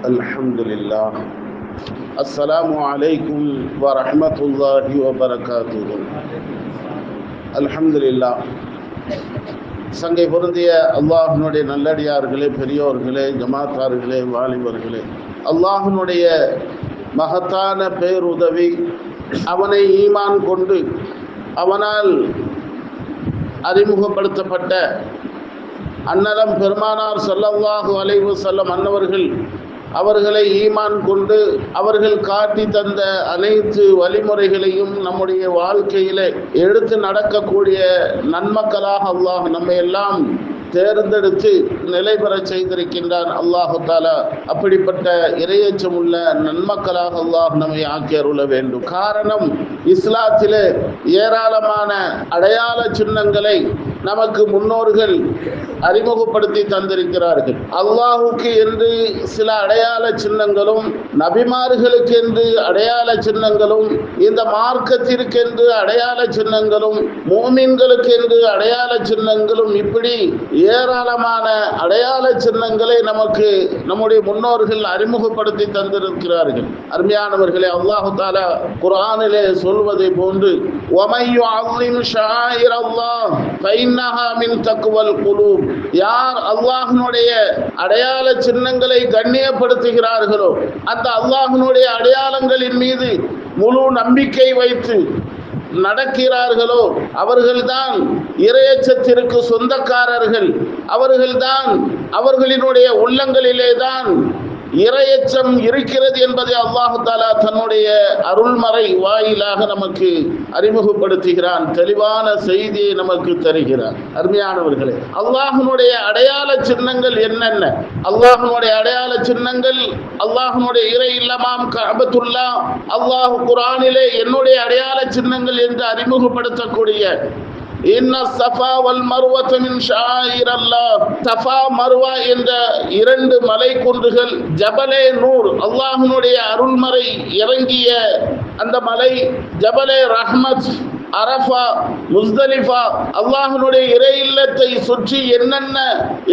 அல்ஹம்துலில்லாஹ். அஸ்ஸலாமு அலைக்கும் வரஹ்மத்துல்லாஹி வபரகாத்துஹு. அல்ஹம்துலில்லாஹ். சங்கை பொருந்திய அல்லாஹ்வினுடைய நல்லடியார்களே, பெரியோர்களே, ஜமாத்தார்களே, வாலிபர்களே, அல்லாஹ்வினுடைய மகத்தான பேருதவி, அவனை ஈமான் கொண்டு அவனால் அறிமுகப்படுத்தப்பட்ட அன்னலம் பெருமானார் ஸல்லல்லாஹு அலைஹி வஸல்லம் அன்னவர்கள் அவர்களை ஈமான் கொண்டு அவர்கள் காட்டி தந்த அனைத்து வழிமுறைகளையும் நம்முடைய வாழ்க்கையிலே எடுத்து நடக்கக்கூடிய நன்மக்களாக அல்லாஹ் நம்மை எல்லாம் தேர்ந்தெடுத்து நிலை பெற செய்திருக்கின்றான். அல்லாஹு தாலா அப்படிப்பட்ட இறையச்சம் உள்ள நன்மக்களாக அல்லாஹ் நம்மை ஆக்கி அருள வேண்டும். காரணம், இஸ்லாத்திலே ஏராளமான அடையாள சின்னங்களை நமக்கு முன்னோர்கள் அறிமுகப்படுத்தி தந்திருக்கிறார்கள். அல்லாஹுக்கு என்று சில அடையாள சின்னங்களும், நபிமார்களுக்கு என்று அடையாள சின்னங்களும், இந்த மார்க்கத்திற்கென்று அடையாள சின்னங்களும், மூமின்களுக்கு என்று அடையாள சின்னங்களும், இப்படி ஏராளமான அடையாள சின்னங்களை நமக்கு நம்முடைய முன்னோர்கள் அறிமுகப்படுத்தி தந்திருக்கிறார்கள். அருமையானவர்களே, அல்லாஹு தாலா குர்ஆனிலே சொல்வதை போன்று வமையு அஸிம் ஷாயிரல்லாஹ் ஃபைன்னஹா மின் தக்வல் குலூப், யார் அல்லாஹ்வினுடைய அடையாள சின்னங்களை கண்ணியப்படுத்துகிறார்களோ, அந்த அல்லாஹ்வினுடைய அடையாளங்களின் மீது முழு நம்பிக்கை வைத்து நடக்கிறார்களோ, அவர்கள்தான் இறையச்சத்திற்கு சொந்தக்காரர்கள். அவர்கள்தான், அவர்களினுடைய உள்ளங்களிலே தான் இறையச்சம் இருக்கிறது என்பதை அல்லாஹு தாலா தன்னுடைய அருள்மறை வாயிலாக நமக்கு அறிமுகப்படுத்துகிறான். தெளிவான செய்தியை நமக்கு தருகிறான். அருமையானவர்களே, அல்லாஹ்வினுடைய அடையாள சின்னங்கள் என்னென்ன? அல்லாஹ்வினுடைய அடையாள சின்னங்கள், அல்லாஹ்வினுடைய இறை இல்லமாம் கஅபத்துல்லா, அல்லாஹ் குர்ஆனிலே என்னுடைய அடையாள சின்னங்கள் என்று அறிமுகப்படுத்தக்கூடிய இன்ன ஸஃபா வல் மர்வத மின் ஷாயிரல்லாஹ், ஸஃபா மர்வா என்ற இரண்டு மலை குன்றுகள், ஜபலே நூர் அல்லாஹ்வினுடைய அருள்மறை இறங்கிய அந்த மலை, ஜபலே ரஹ்மத், அரஃபா, முஸ்தலிஃபா, அல்லாஹ்வினுடைய இறை இல்லத்தை சுற்றி என்னென்ன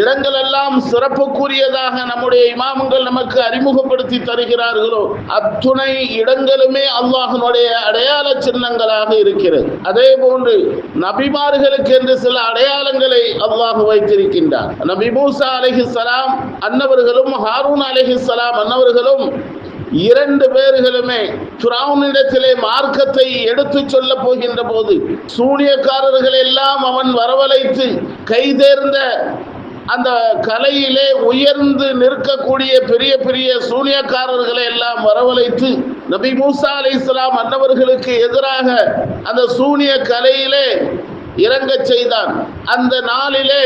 இடங்களெல்லாம் சிறப்புக்குரியதாக நம்முடைய இமாம்கள் நமக்கு அறிமுகப்படுத்தி தருகிறார்களோ, அத்துணை இடங்களுமே அல்லாஹ்வினுடைய அடையாள சின்னங்களாக இருக்கிறது. அதே போன்று நபிமார்களுக்கு என்று சில அடையாளங்களை அல்லாஹ் வைத்திருக்கின்றார். நபி மூசா அலைஹிஸ்ஸலாம் அன்னவர்களும் ஹாரூன் அலைஹிஸ்ஸலாம் அன்னவர்களும் இரண்டு பேர்களுமே ஃபிரௌனிடத்திலே மார்க்கத்தை எடுத்து சொல்ல போகின்ற போது சூனியக்காரர்கள் எல்லாம் அவன் வரவழைத்து கைதேர்ந்த அந்த கலையிலே உயர்ந்து நிற்கக்கூடிய பெரிய பெரிய சூனியக்காரர்களை எல்லாம் வரவழைத்து நபி மூசா அலைஹிஸ்ஸலாம் அன்னவர்களுக்கு எதிராக அந்த சூனிய கலையிலே இறங்க செய்தான். அந்த நாளிலே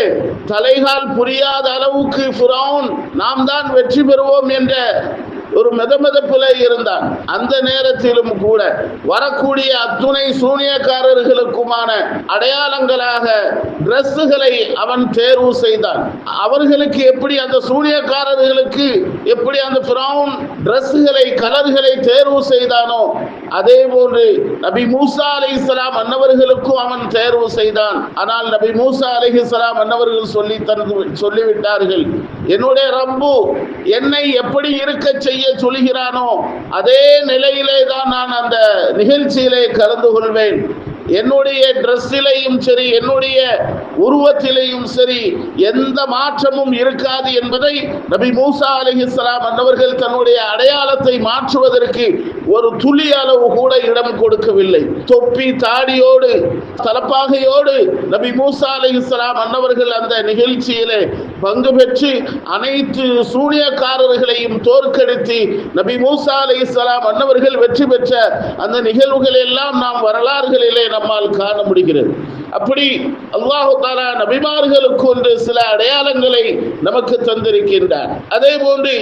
தலைகால் புரியாத அளவுக்கு ஃபிரௌன் நாம் தான் வெற்றி பெறுவோம் என்ற ஒரு மெதமெதப்பிலே இருந்தான். அந்த நேரத்திலும் கூட வரக்கூடிய அத்துணை சூனியக்காரர்களுக்குமான அடையாளங்களாக டிரெஸ்ஸுகளை அவன் தேர்வு செய்தான். அவர்களுக்கு எப்படி, அந்த சூனியக்காரர்களுக்கு எப்படி அந்த ஃபிரௌன் டிரெஸ்ஸுகளை, கலர்களை தேர்வு செய்தானோ, அதே போன்று நபி மூசா அலைஹிஸ்ஸலாம் அன்னவர்களுக்கும் அவன் தேர்வு செய்தான். ஆனால் நபி மூசா அலைஹிஸ்ஸலாம் அன்னவர்கள் சொல்லிவிட்டார்கள், என்னுடைய ரப்பு என்னை எப்படி இருக்க செய்ய சொல்கிறானோ அதே நிலையிலே தான் நான் அந்த நிகழ்ச்சியிலே கலந்து கொள்வேன். என்னுடைய டிரெஸ்ஸிலேயும் சரி, என்னுடைய உருவத்திலேயும் சரி எந்த மாற்றமும் இருக்காது என்பதை நபி மூசா அலைஹிஸ்ஸலாம் அன்னவர்கள் தன்னுடைய அடையாளத்தை மாற்றுவதற்கு ஒரு துளி அளவு கூட இடம் கொடுக்கவில்லை. தொப்பி தாடியோடு தலப்பாகையோடு நபி மூசா அலைஹிஸ்ஸலாம் அன்னவர்கள் அந்த நிகழ்ச்சியிலே பங்கு பெற்று அனைத்து சூனியக்காரர்களையும் தோற்கடித்து நபி மூசா அலைஹிஸ்ஸலாம் அன்னவர்கள் வெற்றி பெற்ற அந்த நிகழ்வுகள் எல்லாம் நாம் வரலாறுகளிலே நம்மால் காண முடிகிறது. அப்படி அல்லாஹு தஆலா நபிமார்களுக்கு ஒன்று சில அடையாளங்களை நமக்கு தந்திருக்கின்றார். அதே போன்று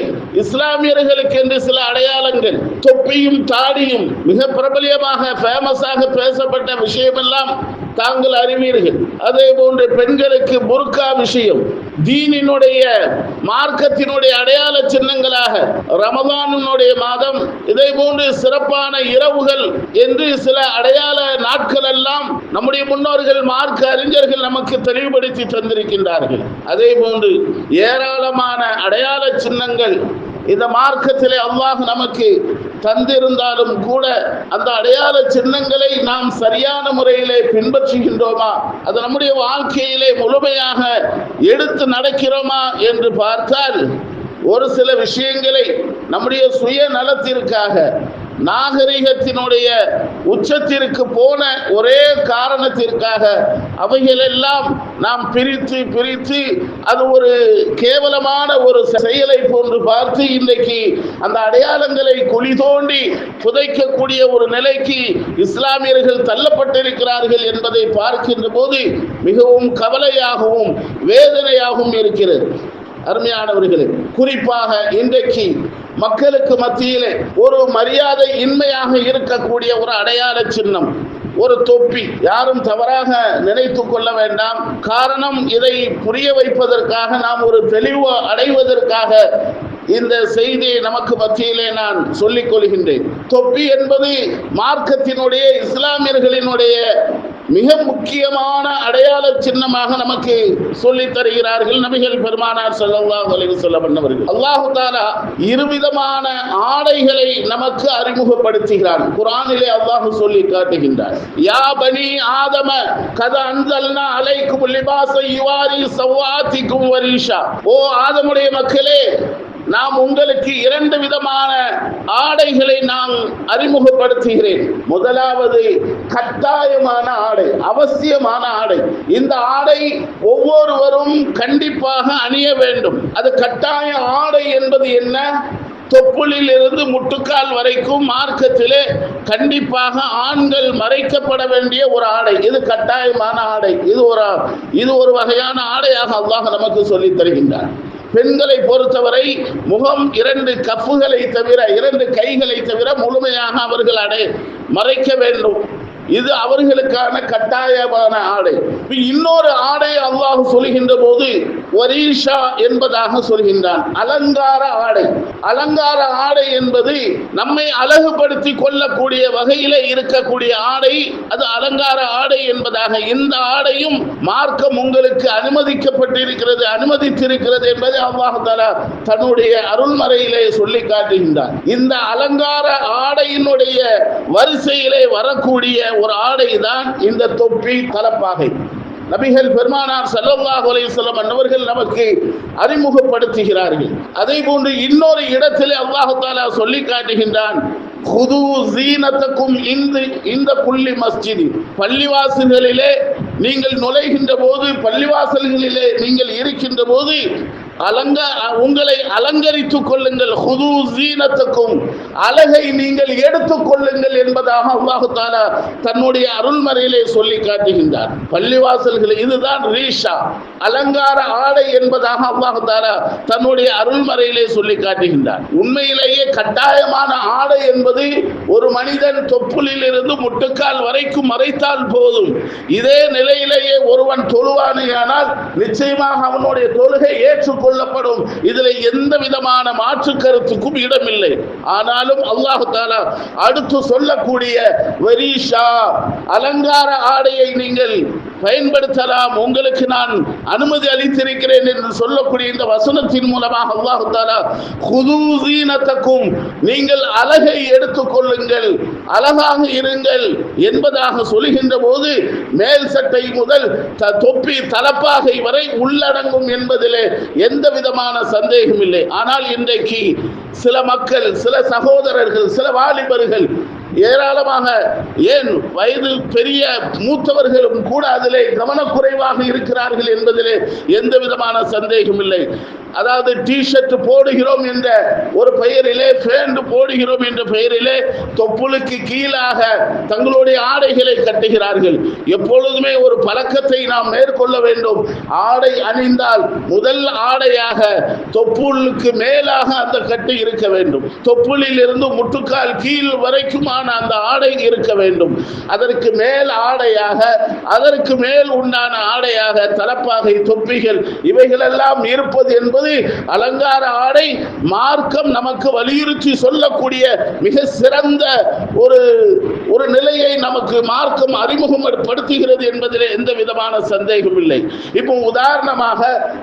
இஸ்லாமியர்களுக்கு என்று சில அடையாளங்கள், தொப்பியும் தாடியும் மிக பிரபலியமாக ஃபேமஸாக பேசப்பட்ட விஷயமெல்லாம் தாங்கள் அறிவீர்கள். அதே போன்று பெண்களுக்கு புர்கா விஷயம், தீனினுடைய மார்க்கத்தினுடைய அடையாள சின்னங்களாக ரமதானுடைய மாதம், இதே போன்று சிறப்பான இரவுகள் என்று சில அடையாள நாட்கள் எல்லாம் நம்முடைய முன்னோர்கள் மார்க்க அறிஞர்கள் நமக்கு தெளிவுபடுத்தி தந்திருக்கின்றார்கள். அதே போன்று ஏராளமான அடையாள சின்னங்கள் இந்த மார்க்கத்திலே அல்லாஹ் நமக்கு தந்திருந்தாலும் கூட அந்த அடையாள சின்னங்களை நாம் சரியான முறையிலே பின்பற்றுகின்றோமா, அது நம்முடைய வாழ்க்கையிலே முழுமையாக எடுத்து நடக்கிறோமா என்று பார்த்தால் ஒரு சில விஷயங்களை நம்முடைய சுய நலத்திற்காக நாகரிகத்தினுடைய உச்சத்திற்கு போன ஒரே காரணத்திற்காக அவைகளெல்லாம் நாம் பிரித்து அது ஒரு கேவலமான ஒரு செயலை போன்று பார்த்து இன்றைக்கு அந்த அடையாளங்களை குழி தோண்டி புதைக்கக்கூடிய ஒரு நிலைக்கு இஸ்லாமியர்கள் தள்ளப்பட்டிருக்கிறார்கள் என்பதை பார்க்கின்ற போது மிகவும் கவலையாகவும் வேதனையாகவும் இருக்கிறது. அருமையானவர்களே, குறிப்பாக இன்றைக்கு மக்களுக்கு மத்தியிலே ஒரு மரியாதை இன்மையாக இருக்கக்கூடிய ஒரு அடையாள சின்னம், ஒரு தொப்பி. யாரும் தவறாக நினைத்து கொள்ள வேண்டாம். காரணம், இதை புரிய வைப்பதற்காக, நாம் ஒரு தெளிவு அடைவதற்காக இந்த செய்தியை நமக்கு மத்தியிலே நான் சொல்லிக் கொள்கின்றேன். தொப்பி என்பது மார்க்கத்தினுடைய, இஸ்லாமியர்களினுடைய மிக முக்கியமான அடையாள சின்னமாக நமக்கு சொல்லித் தருகிறார்கள் நபிகள் பெருமானார் ஸல்லல்லாஹு அலைஹி வஸல்லம் அவர்கள். அல்லாஹ் தஆலா இருவிதமான ஆடைகளை நமக்கு அறிமுகப்படுத்துகிறார். குர்ஆனிலே அல்லாஹ் சொல்லி காட்டுகின்றார், யா பனி ஆதம கத அன்ஸல்னா அலைக்கும் லிபாஸ யுவாரி சவாத்திக்கும் வரீஷா. ஓ ஆதமுடைய மக்களே, நாம் உங்களுக்கு 2 விதமான ஆடைகளை நான் அறிமுகப்படுத்துகிறேன். முதலாவது கட்டாயமான ஆடை, அவசியமான ஆடை. இந்த ஆடை ஒவ்வொருவரும் கண்டிப்பாக அணிய வேண்டும். அது கட்டாய ஆடை என்பது என்ன? தொப்புளில் இருந்து முட்டுக்கால் வரைக்கும் மார்க்கத்திலே கண்டிப்பாக ஆண்கள் மறைக்கப்பட வேண்டிய ஒரு ஆடை. இது கட்டாயமான ஆடை. இது ஒரு வகையான ஆடையாக அல்லாஹ் நமக்கு சொல்லித் தருகின்றார். பெண்களை பொறுத்தவரை முகம் 2 கப்புகளை தவிர, 2 கைகளை தவிர முழுமையாக அவர்கள் மறைக்க வேண்டும். இது அவர்களுக்கான கட்டாயமான ஆடை. இன்னொரு ஆடை அல்லாஹ் சொல்கின்ற போது வரீஷா என்பதாக சொல்கின்றான். அலங்கார ஆடை. அலங்கார ஆடை என்பது நம்மை அழகுபடுத்தி கொள்ளக்கூடிய வகையிலே இருக்கக்கூடிய ஆடை, அது அலங்கார ஆடை என்பதாக. இந்த ஆடையும் மார்க்கம் உங்களுக்கு அனுமதித்திருக்கிறது என்பதை அல்லாஹ் தஆலா தன்னுடைய அருள்மறையிலே சொல்லி காட்டுகின்றார். இந்த அலங்கார ஆடையினுடைய வரிசையிலே வரக்கூடிய ஒரு ஆடை தான் இந்த தொப்பி, தலப்பாகை. நபிகள் பெருமானார் ஸல்லல்லாஹு அலைஹி வஸல்லம் அவர்கள் நமக்கு அறிமுகப்படுத்துகிறார்கள். அதே போன்று இன்னொரு இடத்திலே அல்லாஹ் தஆலா சொல்லி காட்டுகின்றான், குது ஜீனத்தக்கும் இந்த குல்லி மஸ்ஜித். பள்ளிவாசல்களிலே நீங்கள் நுழைகின்ற போது, பள்ளிவாசல்களிலே நீங்கள் இருக்கின்ற போது உங்களை அலங்கரித்துக் கொள்ளுங்கள். குது ஜீனத்தக்கும், அழகை நீங்கள் எடுத்துக் கொள்ளுங்கள் என்பதாக அல்லாஹ் தஆலா தன்னுடைய அருள்மறையிலே சொல்லி காட்டுகின்றார். பள்ளிவாசல்கள், இதுதான் ரீஷா, அலங்கார ஆடை என்பதாக அல்லாஹ் தஆலா தன்னுடைய அருள்மறையிலே சொல்லி காட்டுகின்றார். உண்மையிலேயே கட்டாயமான ஆடை என்பது ஒரு மனிதன் தொப்புளில் இருந்து முட்டுக்கால் வரைக்கும் மறைத்தால் போதும். இதே நிலையிலேயே ஒருவன் தொழுவானேயானால் நிச்சயமாக அவனுடைய தொழுகை ஏற்றுக்கொள்ளப்படும். இதில் எந்த விதமான மாற்று கருத்துக்கும் இடமில்லை. ஆனாலும் அல்லாஹ் தஆலா அடுத்து சொல்லக்கூடிய வரீஷா, அலங்கார ஆடையை நீங்கள் பயன்படுத்தலாம், உங்களுக்கு நான் அனுமதி அளித்திருக்கிறேன் என்று சொல்லக்கூடிய இந்த வசனத்தின் மூலமாக அல்லாஹ் தஆலா குது ஜீனத்தக்கும், நீங்கள் அழகை எடுத்துக் கொள்ளுங்கள், அழகாக இருங்கள் என்பதாக சொல்கின்ற போது மேல் சட்டை முதல் தொப்பி தலப்பாகை வரை உள்ளடங்கும் என்பதிலே எந்த விதமான சந்தேகம் இல்லை. ஆனால் இன்றைக்கு சில மக்கள், சில சகோதரர்கள், சில வாலிபர்கள் ஏராளமாக, ஏன் வயது பெரிய மூத்தவர்களும் கூட அதிலே கவனக்குறைவாக இருக்கிறார்கள் என்பதிலே எந்த விதமான சந்தேகம் இல்லை. அதாவது டி-ஷர்ட் போடுகிறோம் என்ற ஒரு பெயரிலே, பேண்ட் போடுகிறோம் என்ற பெயரிலே தொப்புளுக்கு கீழாக தங்களுடைய ஆடைகளை கட்டுகிறார்கள். எப்பொழுதுமே ஒரு பழக்கத்தை நாம் மேற்கொள்ள வேண்டும். ஆடை அணிந்தால் முதல் ஆடையாக தொப்புளுக்கு மேலாக அந்த கட்டு இருக்க வேண்டும். தொப்புளில் இருந்து முட்டுக்கால் கீழ் வரைக்குமான அந்த ஆடை இருக்க வேண்டும். அதற்கு மேல் ஆடையாக, அதற்கு மேல் உண்டான ஆடையாக தலப்பாகை, தொப்பிகள் இவைகளெல்லாம் இருப்பது என்பது அலங்கார ஆடை. மார்க்கம் நமக்கு வலியுறுத்தி சொல்லக்கூடிய மிக சிறந்த ஒரு நிலையை நமக்கு மார்க்கம் அறிமுகப்படுத்துகிறது என்பதிலே எந்த விதமான சந்தேகம் இல்லை. இப்போ உதாரணமாக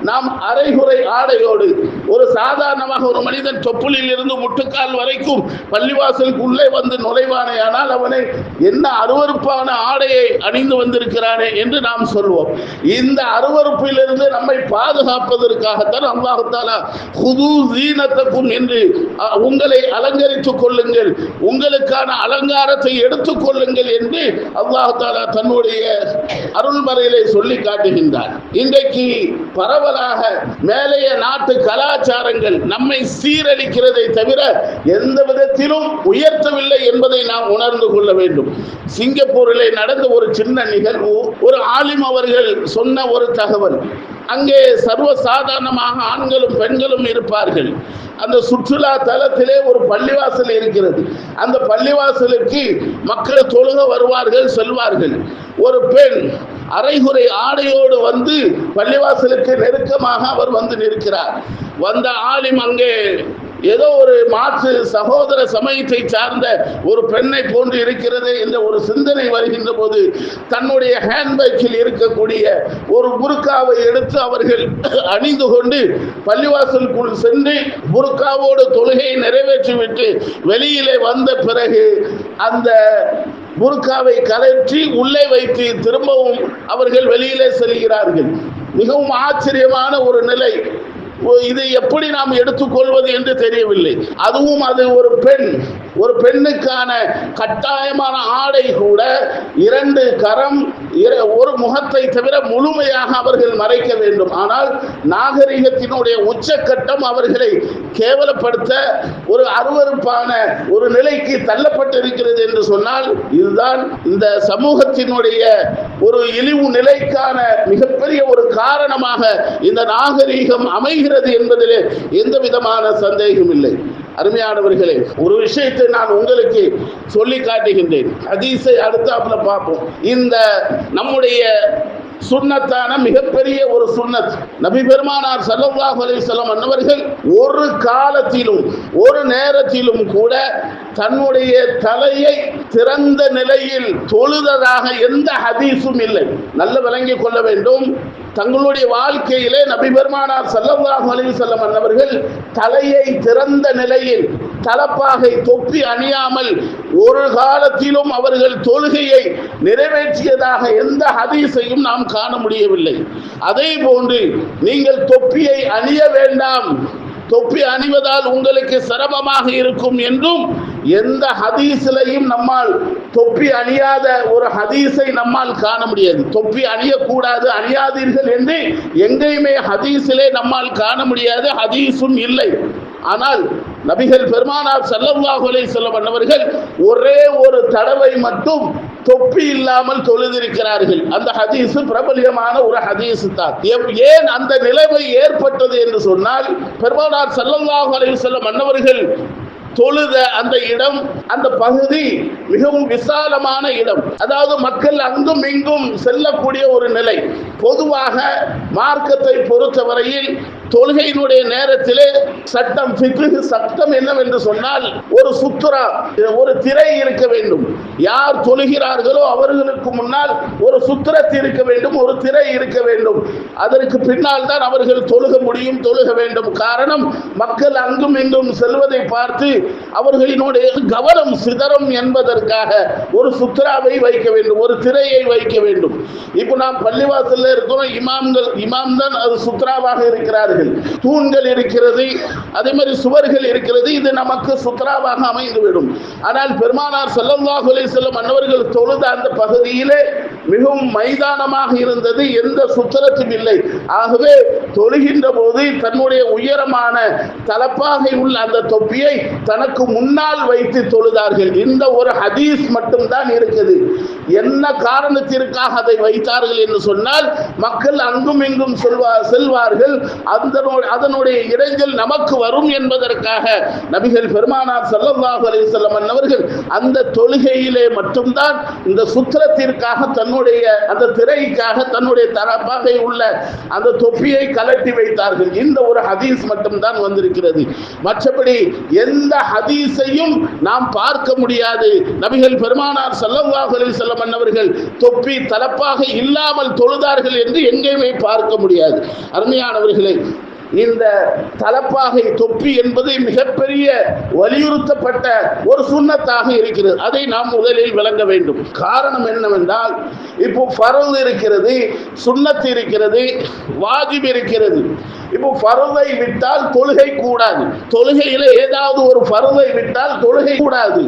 நாம் அரைகுறை ஆடையோடு ஒரு சாதாரணமாக ஒரு மனிதன் தொப்புளில் இருந்து முட்டுக்கால் வரைக்கும் பள்ளிவாசலுக்கு உள்ளே வந்து நுழைவானேயானால் அவனை என்ன அருவருப்பான ஆடையை அணிந்து வந்திருக்கிறானே என்று நாம் சொல்வோம். இந்த அருவருப்பிலிருந்து நம்மை பாதுகாப்பதற்காகத்தான் அல்லாஹ் தஆலா ஹுது ஸீனத்தக்கும் என்று உங்களை அலங்கரித்துக் கொள்ளுங்கள், உங்களுக்கான அலங்காரத்தை எடுத்துக் கொள்ளுங்கள் என்று அல்லாஹ் தஆலா தன்னுடைய அருள்மறையிலே சொல்லி காட்டுகின்றார். இன்றைக்கு பரவலாக மேலைய நாட்டு கலாச்சாரங்கள் நம்மை சீரழிக்கிறதை தவிர எந்த விதத்திலும் உயர்த்தவில்லை என்பதை நாம் உணர்ந்து கொள்ள வேண்டும். சிங்கப்பூரிலே நடந்த ஒரு சின்ன நிகழ்வு, ஒரு ஆலிம் அவர்கள் சொன்ன ஒரு தகவல். அங்கே சர்வசாதாரணமாக ஆண்களும் பெண்களும் இருப்பார்கள். அந்த சுற்றுலா தலத்திலே ஒரு பள்ளிவாசல் இருக்கிறது. அந்த பள்ளிவாசலுக்கு மக்கள் தொழுக வருவார்கள், செல்வார்கள். ஒரு பெண் அரைகுறை ஆடையோடு வந்து பள்ளிவாசலுக்கு நெருக்கமாக அவர் வந்து நிற்கிறார். வந்த ஆலிம் அங்கே ஏதோ ஒரு மாற்று சகோதர சமயத்தை சார்ந்த ஒரு பெண்ணை போன்று இருக்கிறது என்ற ஒரு சிந்தனை வருகின்ற போது தன்னுடைய ஹேண்ட்பேக்கில் இருக்கக்கூடிய ஒரு புர்காவை எடுத்து அவர்கள் அணிந்து கொண்டு பள்ளிவாசலுக்குள் சென்று புர்காவோடு தொழுகையை நிறைவேற்றிவிட்டு வெளியிலே வந்த பிறகு அந்த புர்காவை கலற்றி உள்ளே வைத்து திரும்பவும் அவர்கள் வெளியிலே செல்கிறார்கள். மிகவும் ஆச்சரியமான ஒரு நிலை. இதை எப்படி நாம் எடுத்துக்கொள்வது என்று தெரியவில்லை. அதுவும் அது ஒரு பெண்ணுக்கான கட்டாயமான ஆடை கூட 2 கரம் ஒரு முகத்தை தவிர முழுமையாக அவர்கள் மறைக்க வேண்டும். ஆனால் நாகரிகத்தினுடைய உச்சக்கட்டம் அவர்களை கேவலப்படுத்த ஒரு அருவருப்பான ஒரு நிலைக்கு தள்ளப்பட்டிருக்கிறது என்று சொன்னால் இதுதான் இந்த சமூகத்தினுடைய ஒரு இழிவு நிலைக்கான மிகப்பெரிய ஒரு காரணமாக இந்த நாகரிகம் அமைகிறது என்பதிலே எந்த விதமான சந்தேகம் இல்லை. அருமையானவர்களே, ஒரு விஷயத்தை நான் உங்களுக்கு சொல்லி காட்டுகின்றேன். ஹதீஸை அடுத்தாப்புல பார்ப்போம். இந்த நம்முடைய சுன்னத்தான மிகப்பெரிய ஒரு சுன்னத், நபி பெருமானார் ஸல்லல்லாஹு அலைஹி வஸல்லம் அன்னவர்கள் ஒரு காலத்திலும் ஒரு நேரத்திலும் கூட தன்னுடைய தலையை திறந்த நிலையில் தொழுததாக எந்த ஹதீஸும் இல்லை. நல்ல விளங்கிக் கொள்ள வேண்டும். தங்களுடைய வாழ்க்கையிலே நபி பெருமானார் ஸல்லல்லாஹு அலைஹி வஸல்லம் அன்னவர்கள் தலையை திறந்த நிலையில் தலப்பாகை தொப்பி அணியாமல் ஒரு காலத்திலும் அவர்கள் தொழுகையை நிறைவேற்றியதாக எந்த ஹதீஸையும் நாம் காண முடியவில்லை. அதே போன்று நீங்கள் தொப்பியை அணிய வேண்டாம், தொப்பி அணிவதால் உங்களுக்கு சிரமமாக இருக்கும் என்றும் எந்த ஹதீஸிலையும் நம்மால் தொப்பி அணியாத ஒரு ஹதீஸை நம்மால் காண முடியாது. தொப்பி அணியக்கூடாது, அணியாதீர்கள் என்று எங்கேயுமே ஹதீஸிலே நம்மால் காண முடியாது, ஹதீஸும் இல்லை. ஆனால் நபிகள் பெருமானார் ஸல்லல்லாஹு அலைஹி வஸல்லம் அன்னவர்கள் ஒரே ஒரு தடவை மட்டும் தொப்பி இல்லாமல் தொழுதிருக்கிறார்கள். அந்த ஹதீஸ் பிரபல்யமான ஒரு ஹதீஸ் தான். ஏன் அந்த நிலைமை ஏற்பட்டது என்று சொன்னால், பெருமானார் ஸல்லல்லாஹு அலைஹி வஸல்லம் அன்னவர்கள் தொழுத அந்த இடம், அந்த பகுதி மிகவும் விசாலமான இடம். அதாவது மக்கள் அங்கும் இங்கும் செல்லக்கூடிய ஒரு நிலை. பொதுவாக மார்க்கத்தை பொறுத்தவரையில் தொழுகையினுடைய நேரத்திலே சட்டம் சட்டம் என்னவென்று சொன்னால், ஒரு சுத்ரா, ஒரு திரை இருக்க வேண்டும். யார் தொழுகிறார்களோ அவர்களுக்கு முன்னால் ஒரு சுத்திரத்து இருக்க வேண்டும், ஒரு திரை இருக்க வேண்டும். அதற்கு பின்னால் தான் அவர்கள் தொழுக முடியும், தொழுக வேண்டும். காரணம், மக்கள் அங்கும் இங்கும் செல்வதை பார்த்து அவர்களினுடைய கவனம் சிதறும் என்பதற்காக ஒரு சுத்ராவை வைக்க வேண்டும், ஒரு திரையை வைக்க வேண்டும். இப்போ நாம் பள்ளிவாசல்ல இருக்கிறோம், இமாம் தான் அது சுத்ராவாக இருக்கிறார்கள். தூண்கள் இருக்கிறது, அதே மாதிரி சுவர்கள் இருக்கிறது, இது நமக்கு சுத்ராவாக அமைந்துவிடும். ஆனால் பெருமானார் ஸல்லல்லாஹு அலைஹி வஸல்லம் அன்னவர்கள் தொழுத அந்த பகுதியிலே மிகவும் மைதானமாக இருந்தது, எந்த சுத்திரத்தும் இல்லை. ஆகவே தொழுகின்ற போது தன்னுடைய உயரமான தலப்பாகை உள்ள அந்த தொப்பியை தனக்கு முன்னால் வைத்து தொழுதார்கள். இந்த ஒரு ஹதீஸ் மட்டும்தான் இருக்குது. என்ன காரணத்திற்காக அதை வைத்தார்கள் என்று சொன்னால், மக்கள் அங்கும் இங்கும் செல்வார்கள். அந்த அதனுடைய இடைஞ்சல் நமக்கு வரும் என்பதற்காக நபிகள் பெருமானார் ஸல்லல்லாஹு அலைஹி வஸல்லம் அவர்கள் அந்த தொழுகையிலே மட்டும்தான் இந்த சுத்திரத்திற்காக தன்னுடைய அந்த திரைக்காக தன்னுடைய தரப்பாக உள்ள அந்த தொப்பியை கலட்டி வைத்தார்கள். இந்த ஒரு ஹதீஸ் மட்டும்தான் வந்திருக்கிறது. மற்றபடி எந்த ஹதீஸையும் நாம் பார்க்க முடியாது நபிகள் பெருமானார் ஸல்லல்லாஹு அலைஹி வஸல்லம் அவர்கள் தொப்பி தலப்பாக இல்லாமல் தொழுதார்கள் என்று எங்கேயுமே பார்க்க முடியாது. அருமையானவர்களே, இந்த தலப்பாகை தொப்பி என்பது மிகப்பெரிய வலியுறுத்தப்பட்ட ஒரு சுன்னத்தாக இருக்கிறது. அதை நாம் முதலில் விளங்க வேண்டும். காரணம் என்னவென்றால், இப்போ ஃபர்து இருக்கிறது, சுன்னத் இருக்கிறது, வாஜிப் இருக்கிறது. இப்போ ஃபர்தை விட்டால் தொழுகை கூடாது. தொழுகையில ஏதாவது ஒரு ஃபர்தை விட்டால் தொழுகை கூடாது.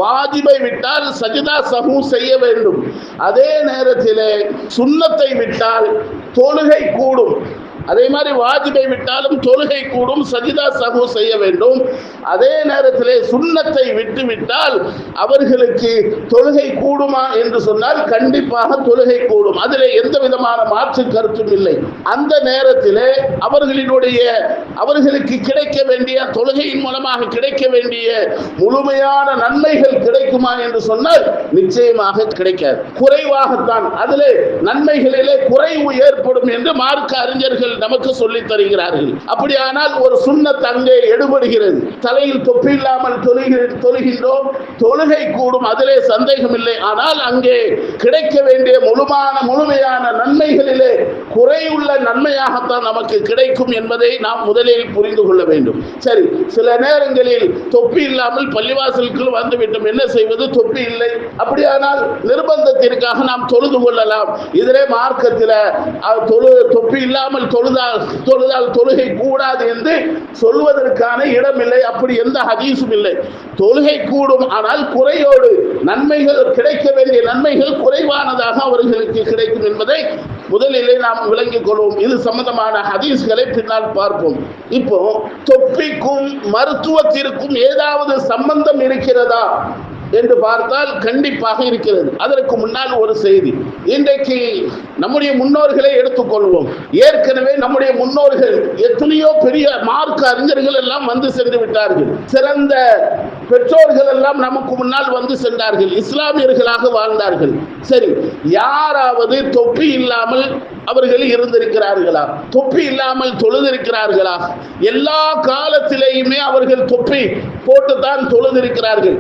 வாஜிபை விட்டால் சஜ்தா சஹூ செய்ய வேண்டும். அதே நேரத்தில் சுன்னத்தை விட்டால் தொழுகை கூடும். அதே மாதிரி வாஜிபை விட்டாலும் தொழுகை கூடும், சஜிதா சஹூ செய்ய வேண்டும். அதே நேரத்தில் சுன்னத்தை விட்டு விட்டால் அவர்களுக்கு தொழுகை கூடுமா என்று சொன்னால் கண்டிப்பாக தொழுகை கூடும். அதில் எந்த விதமான மாற்று கருத்தும் இல்லை. அந்த நேரத்தில் அவர்களுக்கு கிடைக்க வேண்டிய தொழுகையின் மூலமாக கிடைக்க வேண்டிய முழுமையான நன்மைகள் கிடைக்குமா என்று சொன்னால் நிச்சயமாக கிடைக்காது. குறைவாகத்தான், அதில் நன்மைகளிலே குறைவு ஏற்படும் என்று மார்க்க அறிஞர்கள் நமக்கு சொல்லித் தருகிறார்கள். அப்படியானால் ஒரு சுன்னத் அங்கே எடுபடுகிறது. தலையில் தொப்பி இல்லாமல் தொழுகின்றோம், தொழுகை கூடும், அதிலே சந்தேகம் இல்லை. ஆனால் அங்கே கிடைக்க வேண்டிய முழுமையான நன்மைகளிலே குறையுள்ள நன்மையாகத்தான் நமக்கு கிடைக்கும் என்பதை நாம் முதலில் புரிந்து கொள்ள வேண்டும். சரி, சில நேரங்களில் தொப்பி இல்லாமல் பள்ளிவாசலுக்குள் வந்துவிட்டோம், என்ன செய்வது? தொப்பி இல்லை. அப்படியானால் நிர்பந்தத்திற்காக நாம் தொழுது கொள்ளலாம். இதிலே மார்க்கத்தில் தொப்பி இல்லாமல் தொழுதால் தொழுகை கூடாது என்று சொல்வதற்கான இடமில்லை. அப்படி எந்த ஹதீஸும் இல்லை. தொழுகை கூடும், ஆனால் குறையோடு, நன்மைகள் கிடைக்க வேண்டிய நன்மைகள் குறைவானதாக அவர்களுக்கு கிடைக்கும் என்பதை முதலிலே நாம் விளங்கிக் கொள்வோம். இது சம்பந்தமான ஹதீஸ்களை பின்னால் பார்ப்போம். இப்போ தொப்பிக்கும் மருத்துவத்திற்கும் ஏதாவது சம்பந்தம் இருக்கிறதா என்று பார்த்தால் கண்டிப்பாக இருக்கிறது. அதற்கு முன்னால் ஒரு செய்தி. இன்றைக்கு நம்முடைய முன்னோர்களை எடுத்துக்கொள்வோம். ஏற்கனவே நம்முடைய முன்னோர்கள் எத்தனையோ பெரிய மார்க்க அறிஞர்கள் எல்லாம் வந்து சென்று விட்டார்கள். சிறந்த பெற்றோர்கள் எல்லாம் நமக்கு முன்னால் வந்து சென்றார்கள். இஸ்லாமியர்களாக வாழ்ந்தார்கள். சரி, யாராவது தொப்பி இல்லாமல் அவர்கள் இருந்திருக்கிறார்களா? தொப்பி இல்லாமல் தொழுதிருக்கிறார்களா? எல்லா காலத்திலேயுமே அவர்கள் தொப்பி போட்டுத்தான் தொழுதிருக்கிறார்கள்.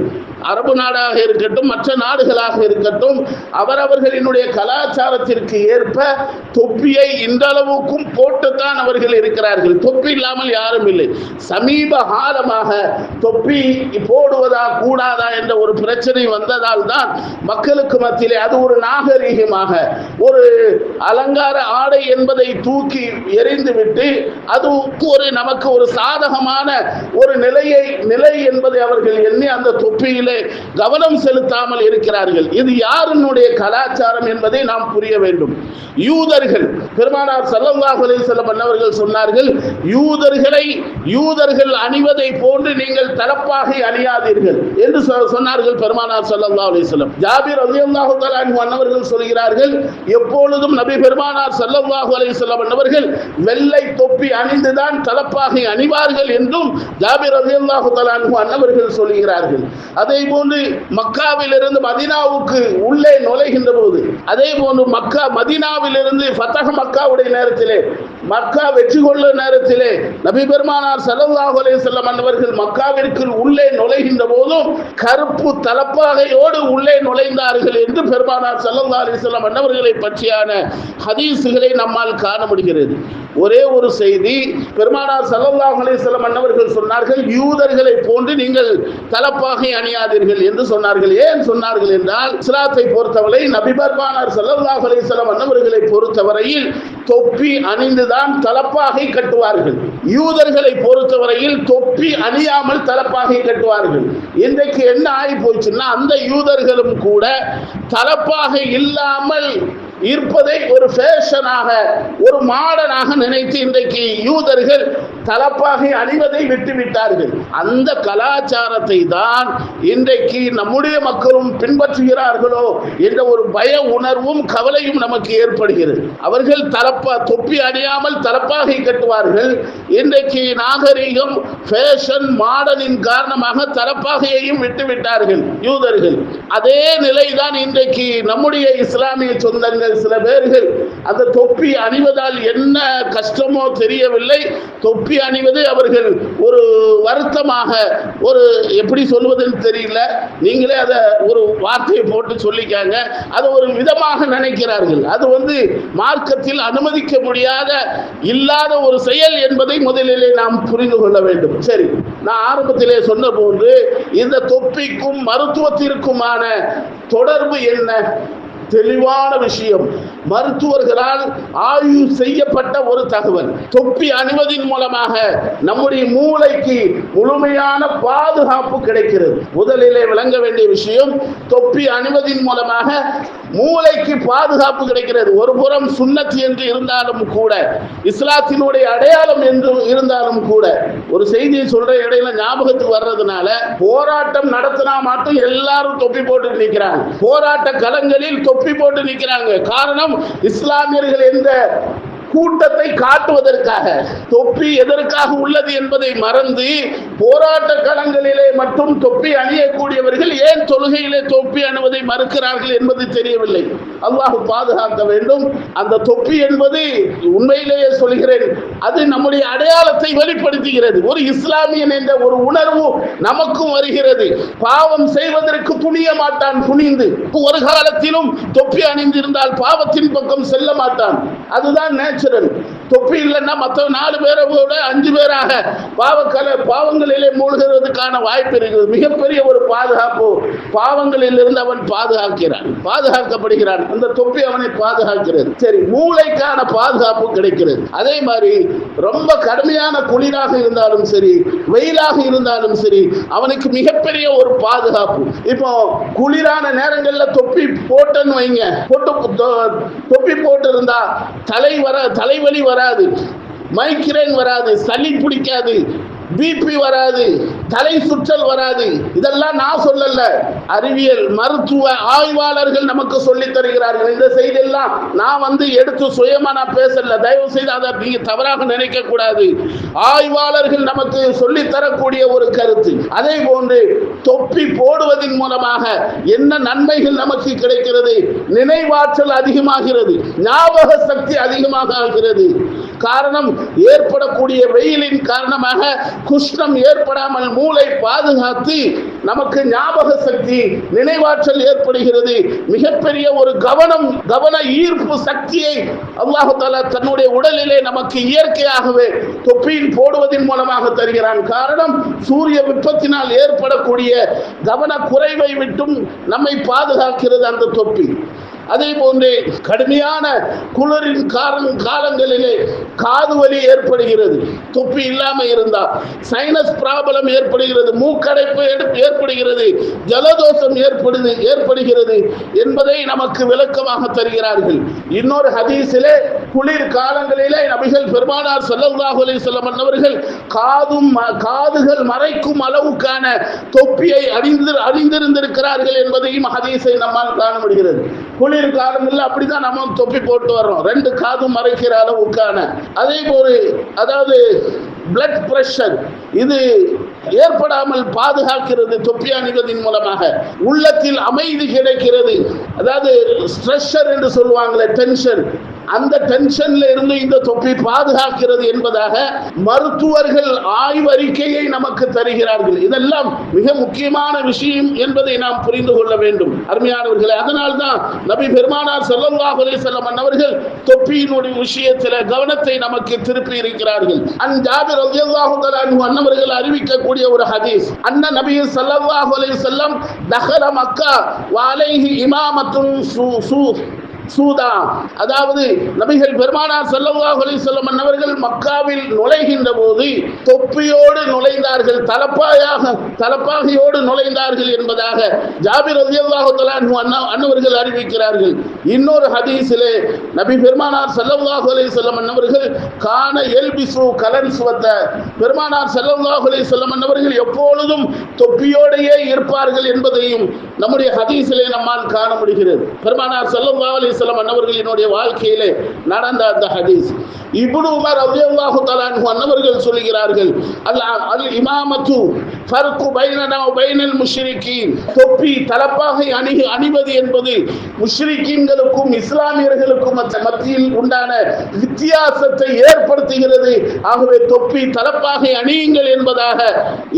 அரபு நாடாக இருக்கட்டும், மற்ற நாடுகளாக இருக்கட்டும், அவரவர்களினுடைய கலாச்சாரத்திற்கு ஏற்ப தொப்பியை இன்றளவுக்கும் போட்டுத்தான் அவர்கள் இருக்கிறார்கள். தொப்பி இல்லாமல் யாரும் இல்லை. சமீப காலமாக தொப்பி போடுவதா கூடாதா என்ற ஒரு பிரச்சனை வந்ததால் தான் மக்களுக்கு மத்தியிலே அது ஒரு நாகரீகமாக, ஒரு அலங்கார ஆடை என்பதை தூக்கி எறிந்துவிட்டு அது நமக்கு ஒரு சாதகமான ஒரு நிலை என்பதை அவர்கள் எண்ணி அந்த தொப்பியிலே கவனம் செலுத்தாமல் இருக்கிறார்கள். இது யாருடைய கலாச்சாரம் என்பதை நாம் புரிய வேண்டும். யூதர்கள், பெருமானார் ஸல்லல்லாஹு அலைஹி வஸல்லம் அவர்கள் சொன்னார்கள், யூதர்கள் அணிவதை போன்று நீங்கள் தலப்பாகை அணியாதீர்கள் என்று சொன்னார்கள் பெருமானார் ஸல்லல்லாஹு அலைஹி வஸல்லம். ஜாபிர் ரலியல்லாஹு தஆலா அன்ஹு அவர்கள் சொல்கிறார்கள், எப்பொழுதும் நபி பெருமானார் ஸல்லல்லாஹு அலைஹி வஸல்லம் அவர்கள் வெள்ளை தொப்பி அணிந்துதான் தலப்பாகை அணிவார்கள் என்றும் ஜாபிர் ரலியல்லாஹு தஆலா அன்ஹு அவர்கள் சொல்கிறார்கள். அதே போன்று மக்காவிலிருந்து மதீனாவுக்கு உள்ளே நுழைகின்ற போது, அதே போன்று மதீனாவிலிருந்து ஃபதஹ் மக்காவுடைய நேரத்திலே, மக்கா வெற்றி கொள்ள நேரத்திலே நபி பெருமானார் ஸல்லல்லாஹு அலைஹி வஸல்லம் அவர்கள் மக்காவிற்கு உள்ளே நுழைகின்ற போதும் கருப்பு தலப்பாகையோடு உள்ளே நுழைந்தார்கள் என்று பெருமானார் ஸல்லல்லாஹு அலைஹி வஸல்லம் அவர்களை பற்றியான ஹதீஸ்களை நம்மால் காண முடிகிறது. ஒரே ஒரு செய்தி, பெருமானார் ஸல்லல்லாஹு அலைஹி வஸல்லம் அவர்கள் சொன்னார்கள், யூதர்களை போன்று நீங்கள் தலப்பாகை அணியாதீர்கள் என்று சொன்னார்கள். ஏன் சொன்னார்கள் என்றால், இஸ்லாத்தை பொறுத்தவரை நபி பெருமானார் ஸல்லல்லாஹு அலைஹி வஸல்லம் அவர்களை பொறுத்தவரையில் தொப்பி அணிந்துதான் தலப்பாகை கட்டுவார்கள். யூதர்களை பொறுத்தவரையில் தொப்பி அணியாமல் தலப்பாகை கட்டுவார்கள். இன்றைக்கு என்ன ஆகி போச்சுன்னா, அந்த யூதர்களும் கூட தலப்பாகை இல்லாமல் இருப்பதை ஒரு ஃபேஷனாக, ஒரு மாடனாக நினைத்து இன்றைக்கு யூதர்கள் தலப்பாகை அணிவதை விட்டுவிட்டார்கள். அந்த கலாச்சாரத்தை தான் இன்றைக்கு நம்முடைய மக்களும் பின்பற்றுகிறார்களோ என்ற ஒரு பய உணர்வும் கவலையும் நமக்கு ஏற்படுகிறது. அவர்கள் தொப்பி அணியாமல் தலப்பாகை கட்டுவார்கள். இன்றைக்கு நாகரிகம், ஃபேஷன், மாடனின் காரணமாக தலப்பாகையையும் விட்டுவிட்டார்கள் யூதர்கள். அதே நிலைதான் இன்றைக்கு நம்முடைய இஸ்லாமிய சொந்தங்கள் சில பேர்கள் அந்த தொப்பி அணிவதால் என்ன கஷ்டமோ தெரியவில்லை, தொப்பி அணிவது அவர்கள் ஒரு வருத்தமாக, ஒரு எப்படி சொல்வதுன்னு தெரியல, நீங்களே அதை ஒரு வார்த்தையை போட்டு சொல்லிக்காங்க, அது ஒரு விதமாக நினைக்கிறார்கள். அது மார்க்கத்தில் அனுமதிக்க முடியாத, இல்லாத ஒரு செயல் என்பதை முதலிலே நாம் புரிந்து கொள்ள வேண்டும். சரி, நான் ஆரம்பத்திலே சொன்ன போது இந்த தொப்பிக்கும் மருத்துவத்திற்குமான தொடர்பு என்ன? தெளிவான விஷயம். மருத்துவர்களால் ஆய்வு செய்யப்பட்ட ஒரு தகவல். தொப்பி அணிவதின் மூலமாக நம்முடைய மூளைக்கு முழுமையான பாதுகாப்பு கிடைக்கிறது. முதலிலே விளங்க வேண்டிய விஷயம், தொப்பி அணிவதின் மூலமாக மூளைக்கு பாதுகாப்பு கிடைக்கிறது. ஒரு புறம் சுன்னத் என்று இருந்தாலும் கூட, இஸ்லாத்தினுடைய அடையாளம் என்று இருந்தாலும் கூட, ஒரு செய்தியை சொல்ற இடையில ஞாபகத்துக்கு வர்றதுனால, போராட்டம் நடத்தினா மட்டும் எல்லாரும் தொப்பி போட்டு நிற்கிறாங்க. போராட்ட களங்களில் தொப்பி போட்டு நிற்கிறாங்க. காரணம், இஸ்லாமியர்கள் என்ற கூட்டத்தை காட்டுவதற்காக. தொப்பி எதற்காக உள்ளது என்பதை மறந்து போராட்ட களங்களிலே மட்டும் தொப்பி அணியக்கூடியவர்கள் ஏன் தொழுகையிலே தொப்பி அணிவதை மறுக்கிறார்கள் என்பது தெரியவில்லை. அல்லாஹ் பாதுகாக்க வேண்டும். அந்த தொப்பி என்பது உண்மையிலேயே சொல்கிறேன், அது நம்முடைய அடையாளத்தை வெளிப்படுத்துகிறது. ஒரு இஸ்லாமியன் என்ற ஒரு உணர்வு நமக்கும் வருகிறது. பாவம் செய்வதற்கு துணிய மாட்டான், துணிந்து. ஒரு காலத்திலும் தொப்பி அணிந்திருந்தால் பாவத்தின் பக்கம் செல்ல மாட்டான். அதுதான் நேச்சுரல். தொப்பி இல்லைன்னா மற்ற 4 பேரை விட 5 பேராக பாவங்களிலே மூழ்கிறதுக்கான வாய்ப்பு இருக்கிறது. மிகப்பெரிய ஒரு பாதுகாப்பு. பாவங்களில் இருந்து அவன் பாதுகாக்கப்படுகிறான். அந்த தொப்பி அவனை பாதுகாக்கிறது. சரி, மூளைக்கான பாதுகாப்பு கிடைக்கிறது. அதே மாதிரி ரொம்ப கடுமையான குளிராக இருந்தாலும் சரி, வெயிலாக இருந்தாலும் சரி, அவனுக்கு மிகப்பெரிய ஒரு பாதுகாப்பு. இப்போ குளிரான நேரங்களில் தொப்பி போட்டன்னு வைங்க, தொப்பி போட்டு இருந்தா தலைவலி வராது, மைக்ரேன் வராது, சளி பிடிக்காது, பிபி வராது, தலை சுற்றல் வராது. இதெல்லாம் நான் சொல்லல, அறிவியல் மருத்துவ ஆய்வாளர்கள் நமக்கு சொல்லி தருகிறார்கள். இந்த செய்தியெல்லாம் நான் எடுத்து சுயமா நான் பேசல, தயவு செய்து அதை நீங்க தவறாக நினைக்க கூடாது. ஆய்வாளர்கள் நமக்கு சொல்லி தரக்கூடிய ஒரு கருத்து. அதே போன்று தொப்பி போடுவதன் மூலமாக என்ன நன்மைகள் நமக்கு கிடைக்கிறது? நினைவாற்றல் அதிகமாகிறது, ஞாபக சக்தி அதிகமாக ஆகிறது. காரணம், ஏற்படக்கூடிய வெயிலின் காரணமாக குஷ்ணம் ஏற்படாமல் மூளை பாதுகாத்து நமக்கு ஞாபக சக்தி, நினைவாற்றல் ஏற்படுகிறது. மிகப்பெரிய ஒரு கவன ஈர்ப்பு சக்தியை அல்லாஹ் தஆலா தன்னுடைய உடலிலே நமக்கு இயற்கையாகவே தொப்பியில் போடுவதன் மூலமாக தருகிறான். காரணம், சூரிய வெப்பத்தினால் ஏற்படக்கூடிய கவன குறைவை விட்டும் நம்மை பாதுகாக்கிறது அந்த தொப்பி. அதே போன்று கடுமையான குளிரின் காலங்களிலே காது வலி ஏற்படுகிறது. தொப்பி இல்லாம இருந்தால் சைனஸ் ப்ராப்ளம் ஏற்படுகிறது, மூக்கடைப்பு ஏற்படுகிறது, ஜலதோஷம் ஏற்படுகிறது என்பதை நமக்கு விளக்கமாக தருகிறார்கள். இன்னொரு ஹதீஸிலே குளிர் காலங்களிலே நபிகள் பெருமானார் ஸல்லல்லாஹு அலைஹி வஸல்லம் அவர்கள் காதுகள் மறைக்கும் அளவுக்கான தொப்பியை அணிந்திருந்திருக்கிறார்கள் என்பதையும் ஹதீஸை நம்மால் காண முடிகிறது. குளிர் காலங்களில் அப்படிதான் நம்ம தொப்பி போட்டு வர்றோம், 2 காதும் மறைக்கிற அளவுக்கான. அதே போல அதாவது பிளட் பிரஷர் இது ஏற்படாமல் பாதுகாக்கிறது தொப்பி அணிவதின் மூலமாக. உள்ளத்தில் அமைதி கிடைக்கிறது. அதாவது ஸ்ட்ரெஸ்ஸர் என்று சொல்லுவாங்களே, டென்ஷன், அந்த டென்ஷன்ல இருந்து இந்த தொப்பி பாதுகாக்கிறது என்பதாக மருத்துவர்கள் ஆய்வறிக்கையை நமக்கு தருகிறார்கள். இதெல்லாம் மிக முக்கியமான விஷயம் என்பதை நாம் புரிந்து கொள்ள வேண்டும் அருமையானவர்களே. அதனால்தான் நபி பெருமானார் ஸல்லல்லாஹு அலைஹி வஸல்லம் அவர்கள் தொப்பியினுடைய விஷயத்தில் கவனத்தை நமக்கு திருப்பி இருக்கிறார்கள். ஜாபிர் ரலியல்லாஹு தஆலா அன்ஹு அன்னவர்கள் அறிவிக்கக்கூடிய ஒரு ஹதீஸ், அன்ன நபி ஸல்லல்லாஹு அலைஹி வஸல்லம் தஹல மக்கா வ அலைஹி இமாமத்துன் சூதா, அதாவது நபிகள் பெருமானார் ஸல்லல்லாஹு அலைஹி வஸல்லம் அவர்கள் மக்காவில் நுழைகின்ற போது தொப்பியோடு நுழைந்தார்கள், தலப்பாகையோடு நுழைந்தார்கள் என்பதாக ஜாபிர் ரலியல்லாஹு தஆலா அன்ஹு அறிவிக்கிறார்கள். இன்னொரு ஹதீஸிலே நபி பெருமானார் ஸல்லல்லாஹு அலைஹி வஸல்லம் அவர்கள் கான யல்பிசு கலன்சுவத, பெருமானார் ஸல்லல்லாஹு அலைஹி வஸல்லம் அவர்கள் எப்பொழுதும் தொப்பியோடையே இருப்பார்கள் என்பதையும் நம்முடைய ஹதீஸிலே நம்மால் காண முடிகிறது. பெருமானார் ஸல்லல்லாஹு அலைஹி வஸல்லம் அவர்களினுடைய வாழ்க்கையிலே நடந்த அந்த ஹதீஸ். இப்னு உமர் ரலியல்லாஹு தஆலா அன்ஹு சொல்கிறார்கள், அல் இமாமத்து ஃபர்கு பைனனா வ பைனல் முஷ்ரிகீன், தொப்பி தலப்பாகை அணிவது என்பது முஷ்ரிகீன்களுக்கும் இஸ்லாமியர்களுக்கும் மத்தியில் உண்டான வித்தியாசத்தை ஏற்படுத்துகிறது. ஆகவே தொப்பி தலப்பாகை அணியுங்கள் என்பதாக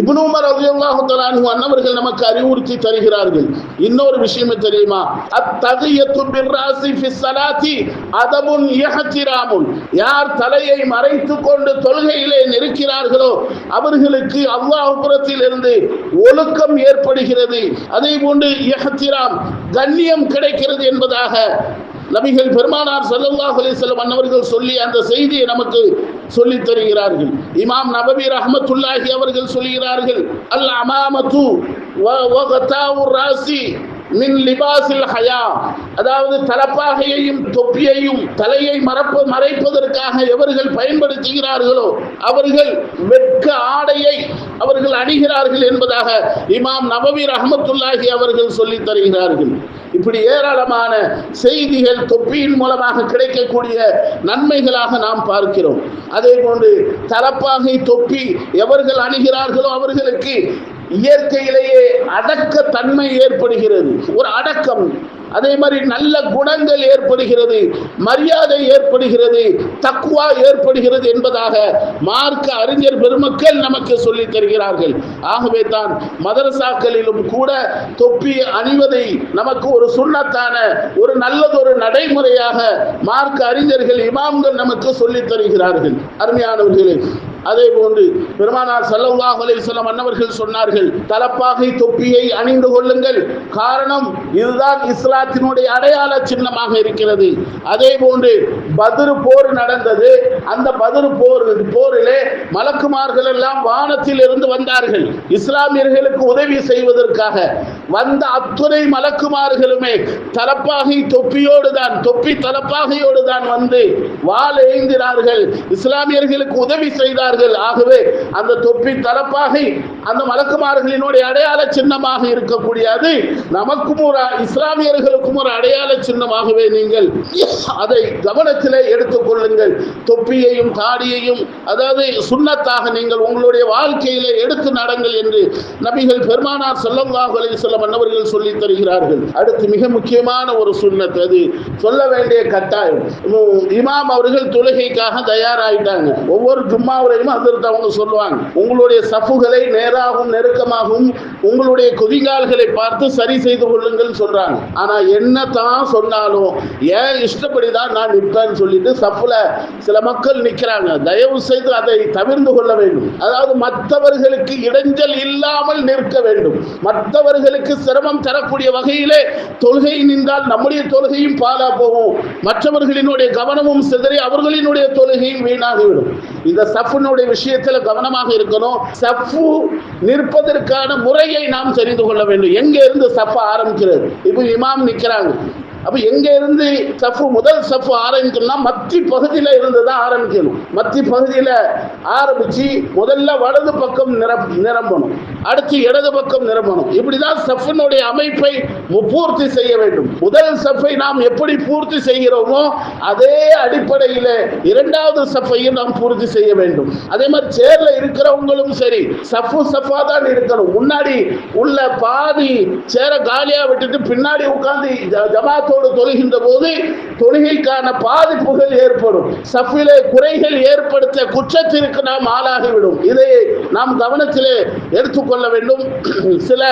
இப்னு உமர் ரலியல்லாஹு தஆலா அன்ஹு நமக்கு அறிவுறுத்தி தருகிறார்கள். இன்னொரு விஷயம் தெரியுமா? அத்தகியத்து பிர்ராசி ஃபி ஸலாத்தி அதபுன் இஹ்திராமுன், யார் தலையை மறைத்துக் கொண்டு தொழுகையிலே நிற்கிறார்களோ அவர்களுக்கு அல்லாஹ் புறத்தில் இருந்து ஒழுக்கம் ஏற்படுகிறது, அதே போன்று இஹ்திராம் கண்ணியம் கிடைக்கிறது என்பதாக நபிகள் பெருமானார் ஸல்லல்லாஹு அலைஹி வஸல்லம் அவர்கள் சொல்லி அந்த செய்தியை நமக்கு சொல்லி தருகிறார்கள். இமாம் நபவி ரஹ்மத்துல்லாஹி அவர்கள் சொல்கிறார்கள், அல் அமாமத்து வ கதாவுர் ராசி மின் லிபாசில் ஹயா, அதாவது தலப்பாகையையும் தொப்பியையும் தலையை மறைப்பதற்காக எவர்கள் பயன்படுத்துகிறார்களோ அவர்கள் வெட்க ஆடையை அவர்கள் அணிகிறார்கள் என்பதாக இமாம் நபவி ரஹ்மத்துல்லாஹி அவர்கள் சொல்லி தருகிறார்கள். இப்படி ஏராளமான செய்திகள் தொப்பியின் மூலமாக கிடைக்கக்கூடிய நன்மைகளாக நாம் பார்க்கிறோம். அதே போன்று தலப்பாகை தொப்பி எவர்கள் அணிகிறார்களோ அவர்களுக்கு இயற்கையிலேயே அடக்க தன்மை ஏற்படுகிறது, ஒரு அடக்கம். அதே மாதிரி நல்ல குணங்கள் ஏற்படுகிறது, மரியாதை ஏற்படுகிறது, தக்வா ஏற்படுகிறது என்பதாக மார்க்க அறிஞர் பெருமக்கள் நமக்கு சொல்லி தருகிறார்கள். ஆகவே தான் மதரசாக்களிலும் கூட தொப்பி அணிவதை நமக்கு ஒரு சுன்னத்தான ஒரு நல்லதொரு நடைமுறையாக மார்க்க அறிஞர்கள் இமாம்கள் நமக்கு சொல்லி தருகிறார்கள். அருமையானவர்களே, அதே போன்று பெருமானார் ஸல்லல்லாஹு அலைஹி வஸல்லம் அன்னவர்கள் சொன்னார்கள், தலப்பாகை தொப்பியை அணிந்து கொள்ளுங்கள், காரணம் இதுதான் இஸ்லாத்தினுடைய அடையாள சின்னமாக இருக்கிறது. அதே போன்று பத்ர் போர் நடந்தது, அந்த பத்ர் போரிலே மலக்குமார்கள் எல்லாம் வானத்தில் இருந்து வந்தார்கள் இஸ்லாமியர்களுக்கு உதவி செய்வதற்காக. வந்த அத்துணை மலக்குமார்களுமே தலப்பாகை தொப்பியோடு தான், தொப்பி தலப்பாகையோடு தான் வந்து வாள் ஏந்தினார்கள், இஸ்லாமியர்களுக்கு உதவி செய்தார்கள். ஆகவே அந்த தொப்பி தலப்பாகை அந்த மலக்குமார்களினுடைய அடையாள சின்னமாக இருக்கக்கூடியது நமக்கும் ஒரு இஸ்லாமியர்களுக்கும் ஒரு அடையாள சின்னமாகவே நீங்கள் அதை கவனத்திலே எடுத்துக் கொள்ளுங்கள். தொப்பியையும் தாடியையும் அதாவது சுன்னத்தாக நீங்கள் உங்களுடைய வாழ்க்கையிலே எடுத்து நடங்கள் என்று நபிகள் பெருமானார் ஸல்லல்லாஹு அலைஹி வஸல்லம் அன்னவர்கள் சொல்லி தருகிறார்கள். அடுத்து மிக முக்கியமான ஒரு சுன்னத், அது சொல்ல வேண்டிய கட்டாயம். இமாம் அவர்கள் தொழுகைக்காக தயாராயிட்டாங்க. ஒவ்வொரு ஜும்மாவுடைய அவங்க சொல்லுவாங்க, உங்களுடைய சஃபுகளை நேராகவும் நெருக்கமாகவும் உங்களுடைய குதிங்கால்களை பார்த்து சரி செய்து கொள்ளுங்கள் சொல்றாங்க. ஆனா என்னத்தான் சொன்னாலும் ஏன் இஷ்டப்படிதான் நான் நிற்பேன்னு சொல்லிட்டு சஃப்ல சில மக்கள் நிற்கிறாங்க. தயவு செய்து அதை தவிர்த்து கொள்ள வேண்டும். அதாவது மற்றவர்களுக்கு இடைஞ்சல் இல்லாமல் நிற்க வேண்டும். மற்றவர்களுக்கு சிரமம் தரக்கூடிய வகையிலே தொழுகை நின்றால் நம்முடைய தொழுகையும் பாலா போகும், மற்றவர்களினுடைய கவனமும் சிதறி அவர்களினுடைய தொழுகையும் வீணாகிவிடும். இந்த சஃப்னுடைய விஷயத்துல கவனமாக இருக்கணும். சஃப்பு நிற்பதற்கான முறையை நாம் தெரிந்து கொள்ள வேண்டும். எங்க இருந்து சஃப் ஆரம்பிக்கிறது? இப்போ இமாம் நிற்கிறாங்க, அப்ப எங்க இருந்து சஃப் முதல் சஃப் ஆரம்பிக்கணும்னா மத்தி பகுதியில இருந்து தான் ஆரம்பிக்கணும். மத்தி பகுதியில ஆரம்பிச்சு முதல்ல வலது பக்கம் நிரம்பணும், அடுத்து இடது பக்கம் நிரம்பணும். இப்படிதான் சஃப்னுடைய அமைப்பை பூர்த்தி செய்ய வேண்டும். முதல் சஃப்பை நாம் எப்படி பூர்த்தி செய்கிறோமோ அதே அடிப்படையில இரண்டாவது சஃப்பையும் நாம் பூர்த்தி செய்ய வேண்டும். அதே மாதிரி சேர்ல இருக்கிறவங்களும் சரி சஃபா தான் இருக்கணும். முன்னாடி உள்ள பாதி சேர காலியா விட்டுட்டு பின்னாடி உட்கார்ந்து ஜமாத்தோடு தொழுகின்ற போது தொழுகைக்கான பாதிப்புகள் ஏற்படும். சஃபிலே குறைகள் ஏற்படுத்த குற்றத்திற்கு நாம் ஆளாகிவிடும். இதை நாம் கவனத்திலே எடுத்துக்கொள்ள வேண்டும். சில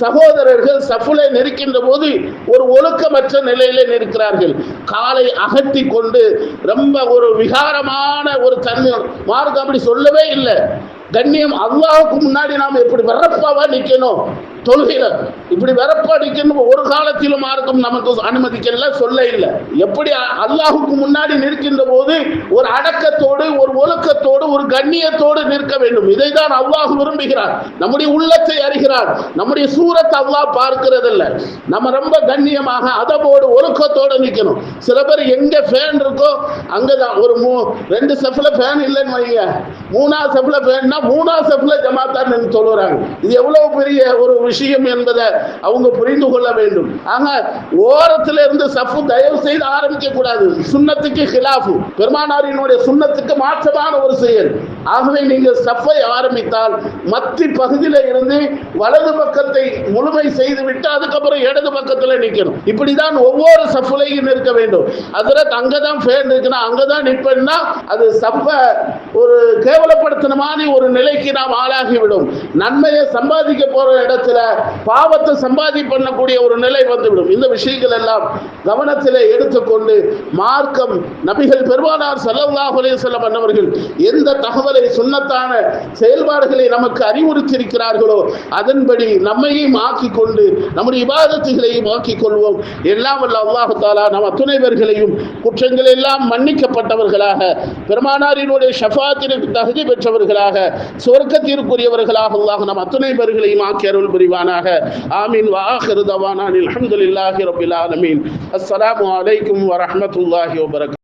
சகோதரர்கள் சஃபிலே நிற்கின்ற போது ஒரு ஒழுக்கமற்ற நிலையிலே நிற்கிறார்கள். காலை அகட்டி கொண்டு ரொம்ப ஒரு விகாரமான ஒரு தன்மை. மார்க்கம் அப்படி சொல்லவே இல்லை. கண்ணியம் அல்லாஹ்வுக்கு முன்னாடி நாம் எப்படி வரப்பாவா நிற்கணும், தொழுகையில இப்படி வெறப்படிக்கணும் ஒரு காலத்திலும் மார்க்கம் நமக்கு அனுமதிக்கல, சொல்ல இல்லை. எப்படி அல்லாஹுக்கு முன்னாடி நிற்கின்ற போது ஒரு அடக்கத்தோடு, ஒரு ஒழுக்கத்தோடு, ஒரு கண்ணியத்தோடு நிற்க வேண்டும். இதைதான் அல்லாஹ் விரும்புகிறார். நம்முடைய உள்ளத்தை அறிகிறார். நம்முடைய சூரத்தை அல்லாஹ் பார்க்கிறதில்ல. நம்ம ரொம்ப கண்ணியமாக அதவோடு ஒழுக்கத்தோடு நிற்கணும். சில பேர் எங்க ஃபேன் இருக்கோ அங்கதான் ஒரு 2 செஃப்ல ஃபேன் இல்லைன்னு வைங்க, 3ஆவது செஃப்ல ஃபேன்னா 3ஆவது செஃப்ல ஜமாத்தான் சொல்லுறாங்க. இது எவ்வளவு பெரிய ஒரு விஷயம் என்பதை அவங்க புரிந்து கொள்ள வேண்டும். ஆக ஓரத்தில் இருந்து சஃபு தயவு செய்து ஆரம்பிக்க கூடாது. சுன்னத்துக்கு ஹிலாஃபு, பெருமானாரினுடைய சுன்னத்துக்கு மாற்றமான ஒரு செயல். ஆகவே நீங்கள் சஃபை ஆரம்பித்தால் மத்தி பகுதியில இருந்து வலது பக்கத்தை முழுமை செய்து விட்டு அதுக்கப்புறம் இடது பக்கத்தில் நிற்கணும். இப்படிதான் ஒவ்வொரு சஃபுலையும் நிற்க வேண்டும். அதில் அங்கதான் ஃபேன் இருக்குன்னா அங்கதான் நிற்பேன்னா அது சஃப ஒரு கேவலப்படுத்தின மாதிரி ஒரு நிலைக்கு நாம் ஆளாகிவிடும். நன்மையை சம்பாதிக்க போற இடத்துல பாவத்தை சம்பாதி பண்ணக்கூடிய ஒரு நிலை வந்துவிடும். இந்த விஷயங்கள் எல்லாம் கவனத்தில் எடுத்துக்கொண்டு மார்க்கம் நபிகள் பெருமானார் ஸல்லல்லாஹு அலைஹி வஸல்லம் அவர்கள் எந்த தகவலை சுன்னத்தான செயல்பாடுகளை நமக்கு அறிவுறுத்தியிருக்கிறார்களோ அதன்படி நம்மையும் ஆக்கிக் கொண்டு நம்முடைய இபாதத்துகளையும் ஆக்கிக் கொள்வோம். எல்லாம் வல்ல அல்லாஹ் தஆலா நம் அத்துணைவர்களையும் குற்றங்கள் எல்லாம் மன்னிக்கப்பட்டவர்களாக, பெருமானாரினுடைய ஷஃபாத்திற்கு தகுதி பெற்றவர்களாக, சொர்க்கத்திற்குரியவர்களாக அல்லாஹ் நம் அத்துணைவர்களையும் ஆக்கி அருள் புரிவானாக. ஆமீன். வ ஆகிரு தவானா அல்ஹம்துலில்லாஹி ரப்பில் ஆலமீன். அஸ்ஸலாமு அலைக்கும் வ ரஹ்மத்துல்லாஹி வ பரகாத்துஹு.